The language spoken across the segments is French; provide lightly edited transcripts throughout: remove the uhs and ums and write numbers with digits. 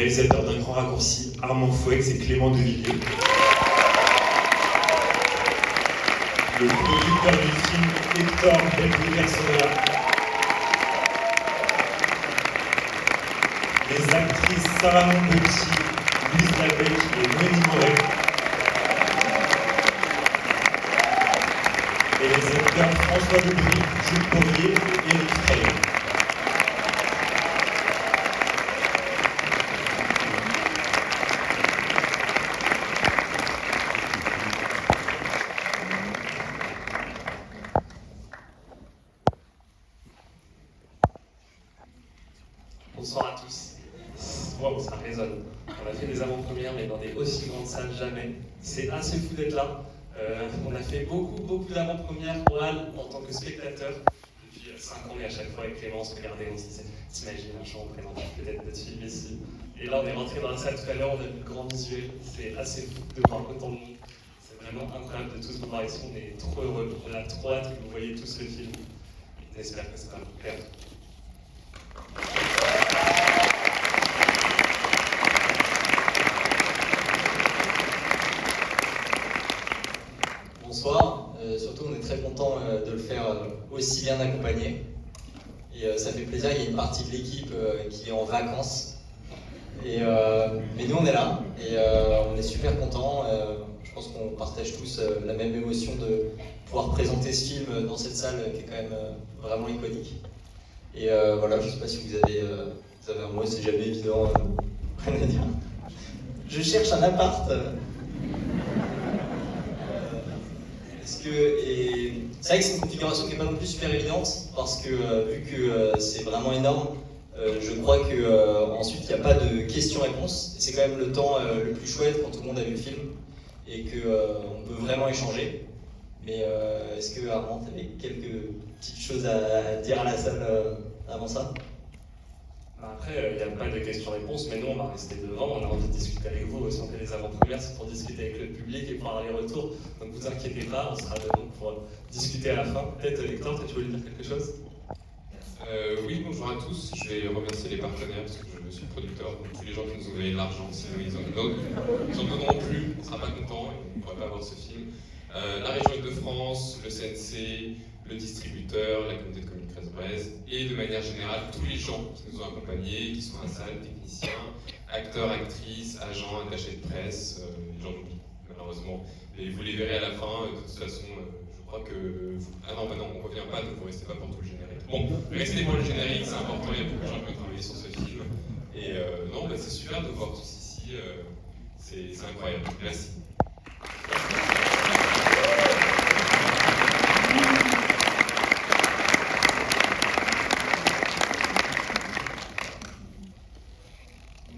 réalisateur d'un grand raccourci, Armand Fouex et Clément Devilliers. Le producteur du film, Hector Belguiversola. Les actrices Sarah Monpetit, Louise Labec et Noémie Moret. Et les acteurs François Debris, Jules Poirier et Eric Frey. Bonsoir à tous. Wow, ça résonne. On a fait des avant-premières, mais dans des aussi grandes salles, jamais. C'est assez fou d'être là. On a fait beaucoup d'avant-premières pour Al en tant que spectateur. Depuis 5 ans, et à chaque fois avec Clémence, regardez, on se disait, t'imagines un jour on présente peut-être notre film ici. Et là, on est rentré dans la salle tout à l'heure, on a vu le grand visuel. C'est assez fou de voir autant de monde. C'est vraiment incroyable de tous vous voir ici. On est trop heureux. On a trop hâte que vous voyez tous le film. J'espère que ça va vous plaire. Bonsoir, surtout on est très content de le faire aussi bien accompagné. Et ça fait plaisir, il y a une partie de l'équipe qui est en vacances. Mais nous on est là et on est super contents. Je pense qu'on partage tous la même émotion de pouvoir présenter ce film dans cette salle qui est quand même vraiment iconique. Et voilà, je ne sais pas si vous avez un mot, c'est jamais évident, rien à dire. Je cherche un appart. C'est vrai que c'est une configuration qui n'est pas non plus super évidente parce que vu que c'est vraiment énorme, je crois que ensuite il n'y a pas de questions-réponses. C'est quand même le temps le plus chouette quand tout le monde a vu le film et qu'on peut vraiment échanger. Mais est-ce que Armand, tu avais quelques petites choses à dire à la salle avant ça? Après, il n'y a pas de questions-réponses, mais nous, on va rester devant, on a envie de discuter avec vous. Si on fait les avant-premières, c'est pour discuter avec le public et pour avoir les retours. Donc vous inquiétez pas, on sera devant pour discuter à la fin. Peut-être, Hector, tu voulais dire quelque chose? Oui, bonjour à tous. Je vais remercier les partenaires parce que je suis producteur. Donc tous les gens qui nous ont donné de l'argent, sinon ils en donneront plus, on ne sera pas content et on ne pourra pas avoir ce film. La région Île-de-France, le CNC, le distributeur, la communauté de communes Crèze-Brèze et de manière générale tous les gens qui nous ont accompagnés, qui sont à la salle, techniciens, acteurs, actrices, agents, attachés de presse, j'en oublie malheureusement. Et vous les verrez à la fin, de toute façon, je crois que... Ah non, on ne revient pas, donc vous ne restez pas pour tout le générique. Bon, restez pour le générique, c'est important, il y a beaucoup de gens qui ont travaillé sur ce film. Et non, c'est super de voir tous ici, c'est incroyable. Merci.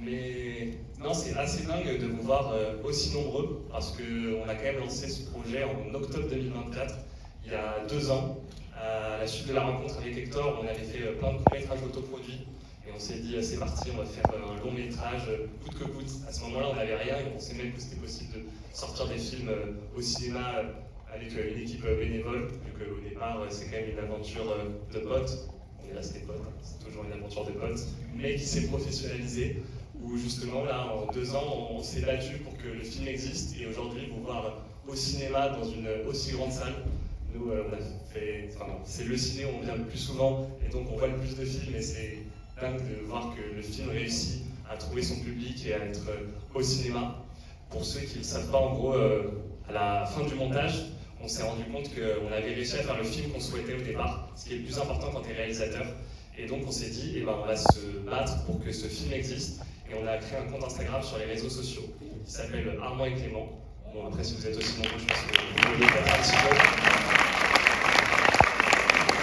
Mais non, c'est assez dingue de vous voir aussi nombreux parce qu'on a quand même lancé ce projet en octobre 2024, il y a 2 ans. À la suite de la rencontre avec Hector, on avait fait plein de courts-métrages autoproduits et on s'est dit c'est parti, on va faire un long-métrage coûte que coûte. À ce moment-là, on n'avait rien et on pensait même que c'était possible de sortir des films au cinéma avec une équipe bénévole, vu qu'au départ, c'est quand même une aventure de potes. On est resté potes, c'est toujours une aventure de potes, mais qui s'est professionnalisée, où justement, là, en 2 ans, on s'est battu pour que le film existe, et aujourd'hui, vous voir au cinéma dans une aussi grande salle, nous, on a fait, c'est le ciné où on vient le plus souvent, et donc on voit le plus de films, et c'est dingue de voir que le film réussit à trouver son public et à être au cinéma. Pour ceux qui ne le savent pas, en gros, à la fin du montage, on s'est rendu compte qu'on avait réussi à faire le film qu'on souhaitait au départ, ce qui est le plus important quand tu es réalisateur. Et donc on s'est dit, on va se battre pour que ce film existe. Et on a créé un compte Instagram sur les réseaux sociaux qui s'appelle Armand et Clément. Bon, après, si vous êtes aussi nombreux, je pense que vous pouvez le faire un petit peu.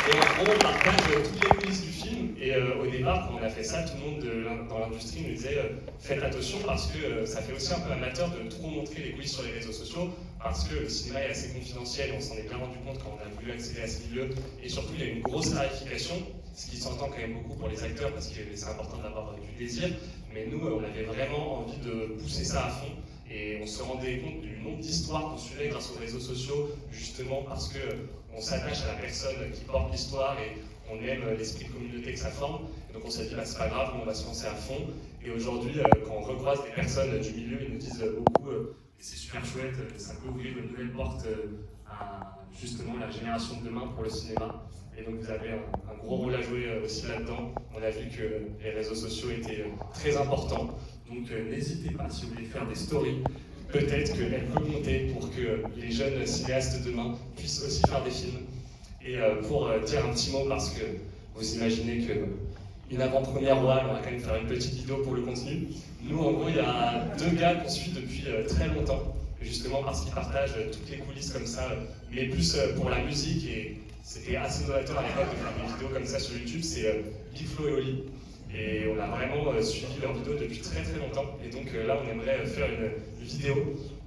Et en gros, on partage toutes les coulisses du film. Et au départ, quand on a fait ça, tout le monde dans l'industrie nous disait faites attention parce que ça fait aussi un peu amateur de trop montrer les coulisses sur les réseaux sociaux parce que le cinéma est assez confidentiel et on s'en est bien rendu compte quand on a voulu accéder à ce milieu. Et surtout, il y a une grosse clarification, ce qui s'entend quand même beaucoup pour les acteurs parce que c'est important d'avoir du désir. Mais nous, on avait vraiment envie de pousser ça à fond. Et on se rendait compte du nombre d'histoires qu'on suivait grâce aux réseaux sociaux, justement parce qu'on s'attache à la personne qui porte l'histoire et on aime l'esprit de communauté que ça forme. Et donc on s'est dit, bah, c'est pas grave, on va se lancer à fond. Et aujourd'hui, quand on recroise des personnes du milieu, ils nous disent beaucoup, et c'est super chouette, ça peut ouvrir une nouvelle porte à justement la génération de demain pour le cinéma. Et donc vous avez un gros rôle à jouer aussi là-dedans. On a vu que les réseaux sociaux étaient très importants. Donc n'hésitez pas, si vous voulez faire des stories, peut-être qu'elle peut monter pour que les jeunes cinéastes de demain puissent aussi faire des films. Et pour dire un petit mot, parce que vous imaginez qu'une avant-première Roal, on va quand même faire une petite vidéo pour le contenu. Nous, en gros, il y a 2 gars qu'on suit depuis très longtemps, justement parce qu'ils partagent toutes les coulisses comme ça, mais plus pour la musique, et c'était assez novateur à l'époque de faire des vidéos comme ça sur YouTube, c'est Big Flo et Oli. Et on a vraiment suivi leurs vidéos depuis très très longtemps. Et donc là, on aimerait faire une vidéo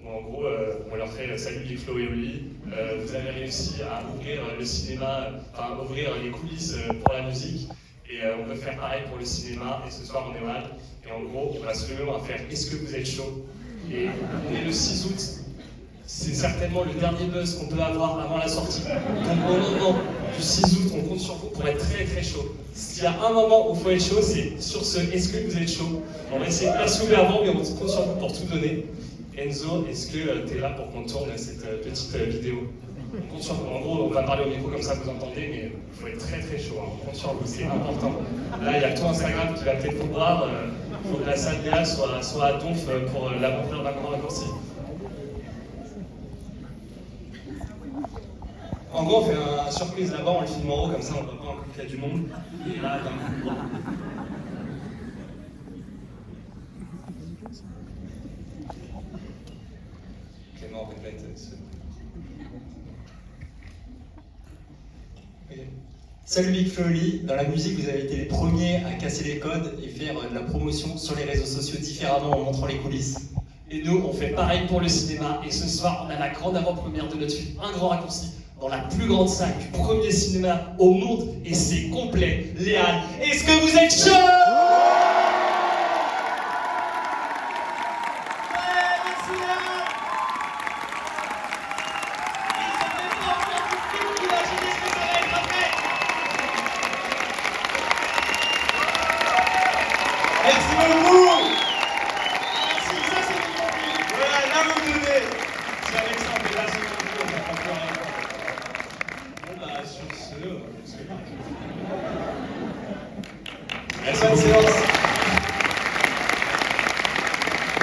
où en gros, on leur fait salut Big Flo et Oli, vous avez réussi à ouvrir le cinéma, enfin ouvrir les coulisses pour la musique. Et on veut faire pareil pour le cinéma. Et ce soir, on est mal. Et en gros, on va se lever, on va faire est-ce que vous êtes chaud? Et on est le 6 août. C'est certainement le dernier buzz qu'on peut avoir avant la sortie. Donc au moment du 6 août, on compte sur vous pour être très très chaud. S'il y a un moment où il faut être chaud, c'est sur ce est-ce que vous êtes chaud? On va essayer de pas soulever avant, mais on compte sur vous pour tout donner. Enzo, est-ce que tu es là pour qu'on tourne cette petite vidéo? On compte sur vous. En gros, on va parler au micro comme ça, vous entendez, mais il faut être très très chaud. Hein. On compte sur vous, c'est important. Là, il y a tout Instagram qui va peut-être vous voir. Il faut que la salle d'IA soit à donf pour l'avant-première d'un grand raccourci. En gros, on fait un surprise là-bas, on le filme en haut, comme ça on voit pas encore qu'il y a du monde. Et là, d'un coup. Clément répète ce. Okay. Salut Big Flo et Oli, dans la musique vous avez été les premiers à casser les codes et faire de la promotion sur les réseaux sociaux différemment en montrant les coulisses. Et nous, on fait pareil pour le cinéma. Et ce soir, on a la grande avant-première de notre film, Un Grand Raccourci, dans la plus grande salle du premier cinéma au monde. Et c'est complet. Léal, est-ce que vous êtes chaud?